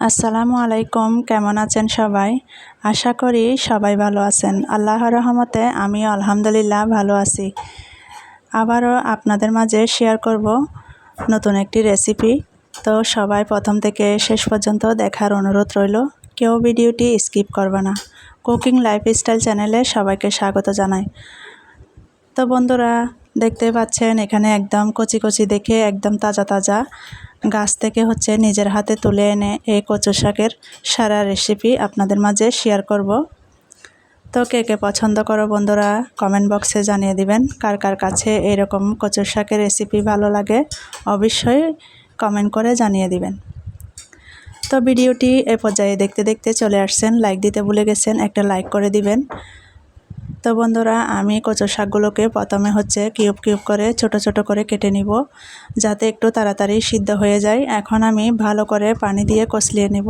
আসসালামু আলাইকুম, কেমন আছেন সবাই? আশা করি সবাই ভালো আছেন। আল্লাহর রহমতে আমিও আলহামদুলিল্লাহ ভালো আছি। আবারও আপনাদের মাঝে শেয়ার করব নতুন একটি রেসিপি। তো সবাই প্রথম থেকে শেষ পর্যন্ত দেখার অনুরোধ রইল। কেউ ভিডিওটি স্কিপ করবে না। কুকিং লাইফস্টাইল চ্যানেলে সবাইকে স্বাগত জানাই। তো বন্ধুরা, দেখতে পাচ্ছেন এখানে একদম কচি কচি দেখে একদম তাজা তাজা গাছ থেকে নিজের হাতে তুলে এনে এই কচু শাকের সারা রেসিপি আপনাদের মাঝে শেয়ার করব। তো কে কে পছন্দ করো বন্ধুরা, কমেন্ট বক্সে জানিয়ে দিবেন। কার কার কাছে এরকম কচু শাকের রেসিপি ভালো লাগে অবশ্যই কমেন্ট করে জানিয়ে দিবেন। তো ভিডিওটি এ পর্যায়ে দেখতে দেখতে চলে আসছেন, লাইক দিতে ভুলে গেছেন, একটা লাইক করে দিবেন। তো বন্ধুরা, আমি কচু শাকগুলোকে প্রথমে কিউব কিউব করে ছোট ছোট করে কেটে নিব, যাতে একটু তাড়াতাড়ি সিদ্ধ হয়ে যায়। এখন আমি ভালো করে পানি দিয়ে কষলিয়ে নিব।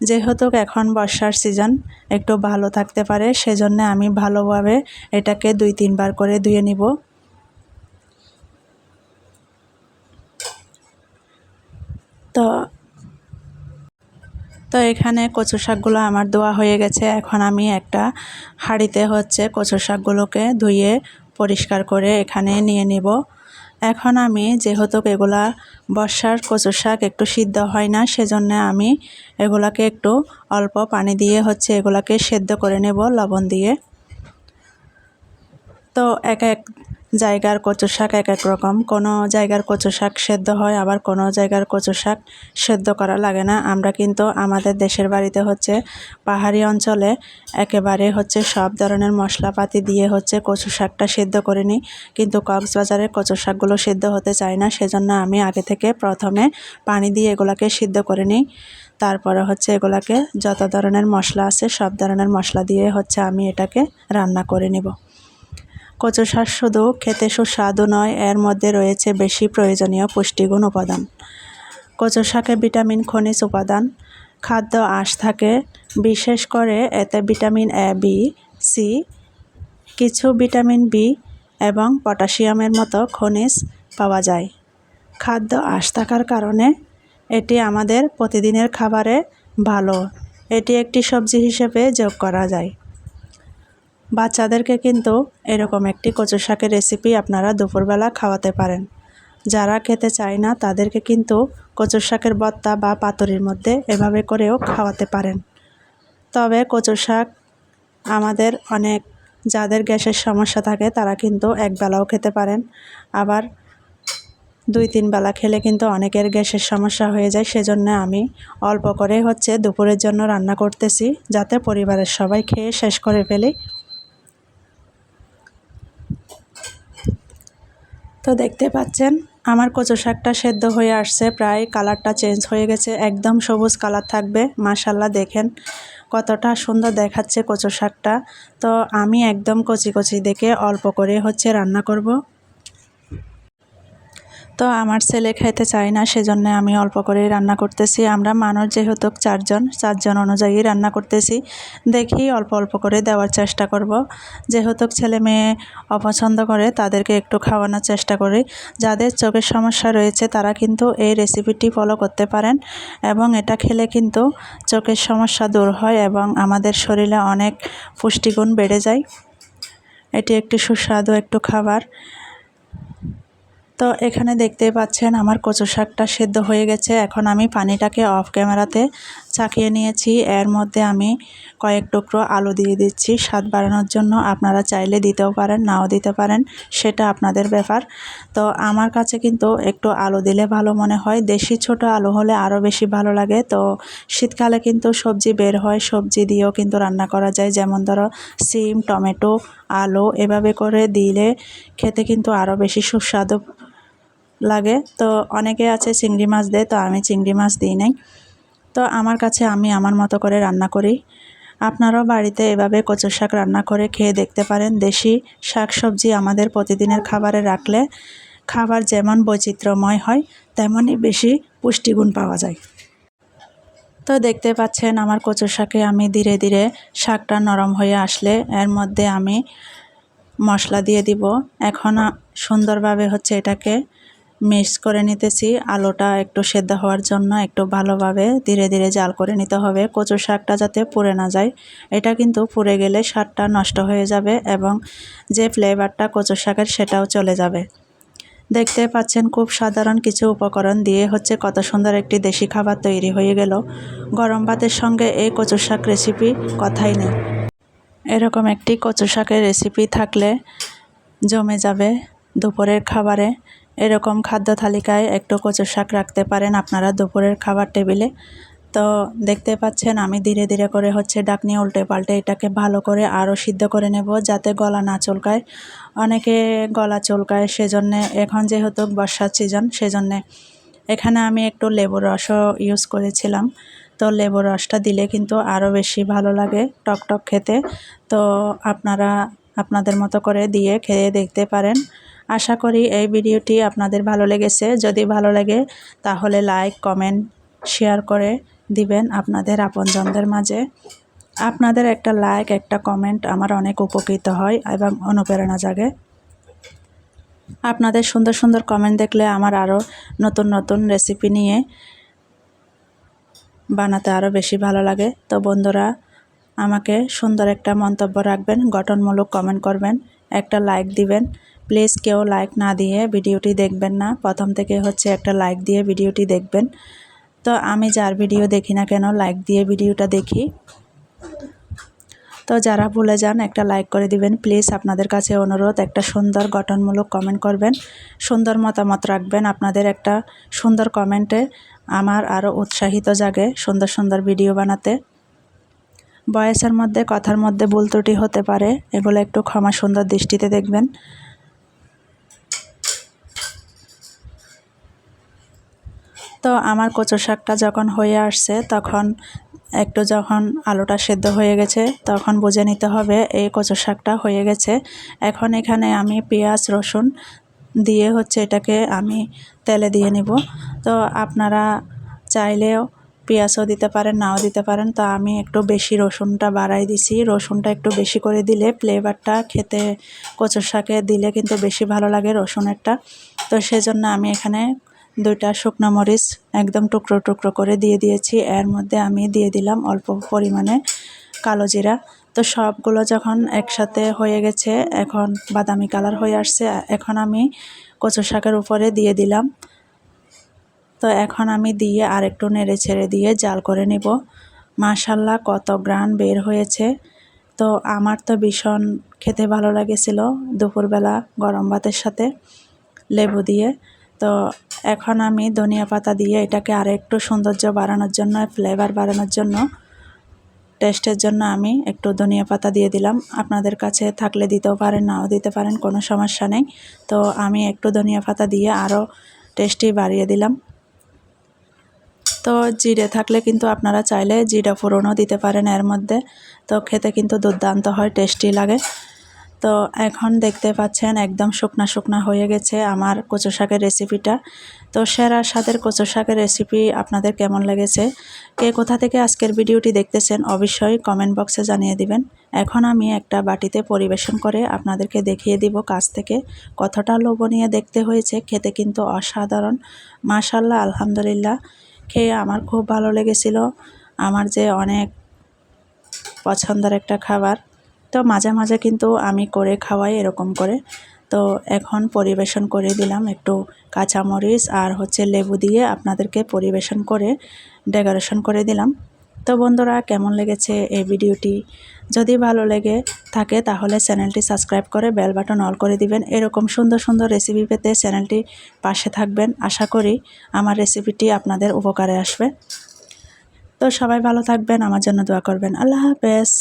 যেহেতু এখন বর্ষার সিজন, একটু ভালো থাকতে পারে, সেজন্য আমি ভালোভাবে এটাকে 2-3 বার করে ধুয়ে নিব। তো এখানে কচু শাকগুলো আমার ধোয়া হয়ে গেছে। এখন আমি একটা হাঁড়িতে কচু শাকগুলোকে ধুয়ে পরিষ্কার করে এখানে নিয়ে নিব। এখন আমি যেহেতু এগুলা বর্ষার কচু শাক একটু সিদ্ধ হয় না, সেজন্য আমি এগুলাকে একটু অল্প পানি দিয়ে এগুলাকে সেদ্ধ করে নেব লবণ দিয়ে। তো এক এক জায়গার কচু শাক এক এক রকম, কোনো জায়গার কচু শাক সেদ্ধ হয়, আবার কোনো জায়গার কচু শাক সেদ্ধ করা লাগে না। আমরা কিন্তু আমাদের দেশের বাড়িতে পাহাড়ি অঞ্চলে একেবারে সব ধরনের মশলাপাতি দিয়ে কচু শাকটা সেদ্ধ করে নিই, কিন্তু কক্সবাজারের কচু শাকগুলো সেদ্ধ হতে চায় না। সেজন্য আমি আগে থেকে প্রথমে পানি দিয়ে এগুলাকে সিদ্ধ করে নিই। তারপরে এগুলাকে যত ধরনের মশলা আছে সব ধরনের মশলা দিয়ে আমি এটাকে রান্না করে নেব। কচু শাক শুধু খেতে সুস্বাদু নয়, এর মধ্যে রয়েছে বেশি প্রয়োজনীয় পুষ্টিগুণ উপাদান। কচু শাকে ভিটামিন, খনিজ উপাদান, খাদ্য আঁশ থাকে। বিশেষ করে এতে ভিটামিন এ, বি, সি, কিছু ভিটামিন বি এবং পটাশিয়ামের মতো খনিজ পাওয়া যায়। খাদ্য আঁশ থাকার কারণে এটি আমাদের প্রতিদিনের খাবারে ভালো। এটি একটি সবজি হিসেবে যোগ করা যায়। বাচ্চাদেরকে কিন্তু এরকম একটি কচু শাকের রেসিপি আপনারা দুপুরবেলা খাওয়াতে পারেন। যারা খেতে চায় না তাদেরকে কিন্তু কচু শাকের ভর্তা বা পাতুরির মধ্যে এভাবে করেও খাওয়াতে পারেন। তবে কচু শাক আমাদের যাদের গ্যাসের সমস্যা থাকে তারা কিন্তু একবেলাও খেতে পারেন, আবার 2-3 বেলা খেলে কিন্তু অনেকের গ্যাসের সমস্যা হয়ে যায়। সেজন্য আমি অল্প করে দুপুরের জন্য রান্না করতেছি, যাতে পরিবারের সবাই খেয়ে শেষ করে ফেলি। তো দেখতে পাচ্ছেন আমার কচু শাকটা সেদ্ধ হয়ে আসছে, প্রায় কালারটা চেঞ্জ হয়ে গেছে, একদম সবুজ কালার থাকবে। মাশাআল্লাহ, দেখেন কতটা সুন্দর দেখাচ্ছে কচু শাকটা। তো আমি একদম কচি কচি দেখে অল্প করে রান্না করব। তো আমার ছেলে খেতে চায় না, সেজন্য আমি অল্প করেই রান্না করতেছি। আমরা মানুষ যেহেতু চারজন অনুযায়ী রান্না করতেছি, দেখি অল্প অল্প করে দেওয়ার চেষ্টা করব। যেহেতু ছেলে মেয়ে অপছন্দ করে, তাদেরকে একটু খাওয়ানোর চেষ্টা করি। যাদের চোখের সমস্যা রয়েছে তারা কিন্তু এই রেসিপিটি ফলো করতে পারেন, এবং এটা খেলে কিন্তু চোখের সমস্যা দূর হয় এবং আমাদের শরীরে অনেক পুষ্টিগুণ বেড়ে যায়। এটি একটি সুস্বাদু একটু খাবার। তো এখানে দেখতে পাচ্ছেন আমার কচু শাকটা সেদ্ধ হয়ে গেছে। এখন আমি পানিটাকে অফ ক্যামেরাতে চাকিয়ে নিয়েছি। এর মধ্যে আমি কয়েক টুকরো আলু দিয়ে দিচ্ছি স্বাদ বাড়ানোর জন্য। আপনারা চাইলে দিতেও পারেন, নাও দিতে পারেন, সেটা আপনাদের ব্যাপার। তো আমার কাছে কিন্তু একটু আলু দিলে ভালো মনে হয়। দেশি ছোট আলু হলে আরও বেশি ভালো লাগে। তো শীতকালে কিন্তু সবজি বের হয়, সবজি দিয়েও কিন্তু রান্না করা যায়। যেমন ধরো সিম, টমেটো, আলু এভাবে করে দিলে খেতে কিন্তু আরও বেশি সুস্বাদু লাগে। তো অনেকে আছে চিংড়ি মাছ দেয়, তো আমি চিংড়ি মাছ দিই নাই। তো আমার কাছে আমি আমার মতো করে রান্না করি। আপনারাও বাড়িতে এভাবে কচু শাক রান্না করে খেয়ে দেখতে পারেন। দেশি শাক সবজি আমাদের প্রতিদিনের খাবারে রাখলে খাবার যেমন বৈচিত্র্যময় হয়, তেমনই বেশি পুষ্টিগুণ পাওয়া যায়। তো দেখতে পাচ্ছেন আমার কচু শাকে আমি ধীরে ধীরে শাকটা নরম হয়ে আসলে এর মধ্যে আমি মশলা দিয়ে দিব। এখন সুন্দরভাবে এটাকে মিক্স করে নিতেছি। আলুটা একটু সেদ্ধ হওয়ার জন্য একটু ভালোভাবে ধীরে ধীরে জাল করে নিতে হবে, কচু শাকটা যাতে পুড়ে না যায়। এটা কিন্তু পুড়ে গেলে স্বাদটা নষ্ট হয়ে যাবে এবং যে ফ্লেভারটা কচু শাকের সেটাও চলে যাবে। দেখতে পাচ্ছেন খুব সাধারণ কিছু উপকরণ দিয়ে হচ্ছে কত সুন্দর একটি দেশি খাবার তৈরি হয়ে গেল। গরম ভাতের সঙ্গে এই কচু শাক রেসিপি কথাই নেই। এরকম একটি কচু শাকের রেসিপি থাকলে জমে যাবে দুপুরের খাবারে। এরকম খাদ্য তালিকায় একটু কচু শাক রাখতে পারেন আপনারা দুপুরের খাবার টেবিলে। তো দেখতে পাচ্ছেন আমি ধীরে ধীরে করে হচ্ছে ডাকনি উল্টে পাল্টে এটাকে ভালো করে আরও সিদ্ধ করে নেব, যাতে গলা না চুলকায়। অনেকে গলা চুলকায়, সেজন্যে এখন যেহেতু বর্ষার সিজন সেজন্যে এখানে আমি একটু লেবুর রসও ইউজ করেছিলাম। তো লেবুর রসটা দিলে কিন্তু আরও বেশি ভালো লাগে টক টক খেতে। তো আপনারা আপনাদের মতো করে দিয়ে খেয়ে দেখতে পারেন। আশা করি এই ভিডিওটি আপনাদের ভালো লেগেছে। যদি ভালো লাগে তাহলে লাইক কমেন্ট শেয়ার করে দিবেন আপনাদের আপনজনদের মাঝে। আপনাদের একটা লাইক একটা কমেন্ট আমার অনেক উপকৃত হয় এবং অনুপ্রেরণা জাগে। আপনাদের সুন্দর সুন্দর কমেন্ট দেখলে আমার আরও নতুন নতুন রেসিপি নিয়ে বানাতে আরও বেশি ভালো লাগে। তো বন্ধুরা, আমাকে সুন্দর একটা মন্তব্য রাখবেন, গঠনমূলক কমেন্ট করবেন, একটা লাইক দিবেন। প্লিজ কেউ লাইক না দিয়ে ভিডিওটি দেখবেন না, প্রথম থেকে হচ্ছে একটা লাইক দিয়ে ভিডিওটি দেখবেন। তো আমি যার ভিডিও দেখি না কেন লাইক দিয়ে ভিডিওটা দেখি। তো যারা ভুলে যান একটা লাইক করে দিবেন প্লিজ। আপনাদের কাছে অনুরোধ, একটা সুন্দর গঠনমূলক কমেন্ট করবেন, সুন্দর মতামত রাখবেন। আপনাদের একটা সুন্দর কমেন্টে আমার আরও উৎসাহিত জাগে সুন্দর সুন্দর ভিডিও বানাতে। ভয়েসের মধ্যে কথার মধ্যে ভুল ত্রুটি হতে পারে, এগুলো একটু ক্ষমা সুন্দর দৃষ্টিতে দেখবেন। তো আমার কচু শাকটা যখন হয়ে আসছে তখন যখন আলুটা সেদ্ধ হয়ে গেছে তখন বুঝে নিতে হবে এই কচু শাকটা হয়ে গেছে। এখন এখানে আমি পেঁয়াজ রসুন দিয়ে হচ্ছে এটাকে আমি তেলে দিয়ে নিব। তো আপনারা চাইলেও পেঁয়াজও দিতে পারেন, নাও দিতে পারেন। তো আমি একটু বেশি রসুনটা বাড়াই দিছি। রসুনটা একটু বেশি করে দিলে ফ্লেভারটা খেতে কচু শাকে দিলে কিন্তু বেশি ভালো লাগে রসুনেরটা। তো সেজন্য আমি এখানে 2টা শুকনো মরিচ একদম টুকরো টুকরো করে দিয়ে দিয়েছি। এর মধ্যে আমি দিয়ে দিলাম অল্প পরিমাণে কালো জিরা। তো সবগুলো যখন একসাথে হয়ে গেছে, এখন বাদামি কালার হয়ে আসছে, এখন আমি কচু শাকের উপরে দিয়ে দিলাম। তো এখন আমি দিয়ে আর একটু নেড়ে ছেড়ে দিয়ে জাল করে নিব। মাশাল্লাহ কত গ্রান বের হয়েছে। তো আমার তো ভীষণ খেতে ভালো লেগেছিল দুপুরবেলা গরম ভাতের সাথে লেবু দিয়ে। তো এখন আমি ধনিয়া পাতা দিয়ে এটাকে আর একটু সৌন্দর্য বাড়ানোর জন্য, ফ্লেভার বাড়ানোর জন্য, টেস্টের জন্য আমি একটু ধনিয়া পাতা দিয়ে দিলাম। আপনাদের কাছে থাকলে দিতেও পারেন, নাও দিতে পারেন, কোনো সমস্যা নেই। তো আমি একটু ধনিয়া পাতা দিয়ে আরও টেস্টি বাড়িয়ে দিলাম। তো জিরে থাকলে কিন্তু আপনারা চাইলে জিরা ফোড়নও দিতে পারেন এর মধ্যে। তো খেতে কিন্তু দুর্দান্ত হয়, টেস্টি লাগে। তো এখন দেখতে পাচ্ছেন একদম শুকনা শুকনা হয়ে গেছে আমার কচু শাকের রেসিপিটা। তো সেরা স্বাদের কচু শাকের রেসিপি আপনাদের কেমন লেগেছে, কে কোথা থেকে আজকের ভিডিওটি দেখতেছেন অবশ্যই কমেন্ট বক্সে জানিয়ে দিবেন। এখন আমি একটা বাটিতে পরিবেশন করে আপনাদেরকে দেখিয়ে দিব কাছ থেকে কতটা লোভনীয় দেখতে হয়েছে। খেতে কিন্তু অসাধারণ, মাশাল্লাহ আলহামদুলিল্লাহ। খেয়ে আমার খুব ভালো লেগেছিল, আমার যে অনেক পছন্দের একটা খাবার। তো মাঝে মাঝে কিন্তু আমি করে খাওয়াই এরকম করে। তো এখন পরিবেশন করে দিলাম একটু কাঁচামরিচ আর হচ্ছে লেবু দিয়ে আপনাদেরকে পরিবেশন করে ডেকোরেশন করে দিলাম। তো বন্ধুরা, কেমন লেগেছে এই ভিডিওটি? যদি ভালো লেগে থাকে তাহলে চ্যানেলটি সাবস্ক্রাইব করে বেল বাটন অল করে দিবেন। এরকম সুন্দর সুন্দর রেসিপি পেতে চ্যানেলটি পাশে থাকবেন। আশা করি আমার রেসিপিটি আপনাদের উপকারে আসবে। তো সবাই ভালো থাকবেন, আমার জন্য দোয়া করবেন। আল্লাহ হাফেজ।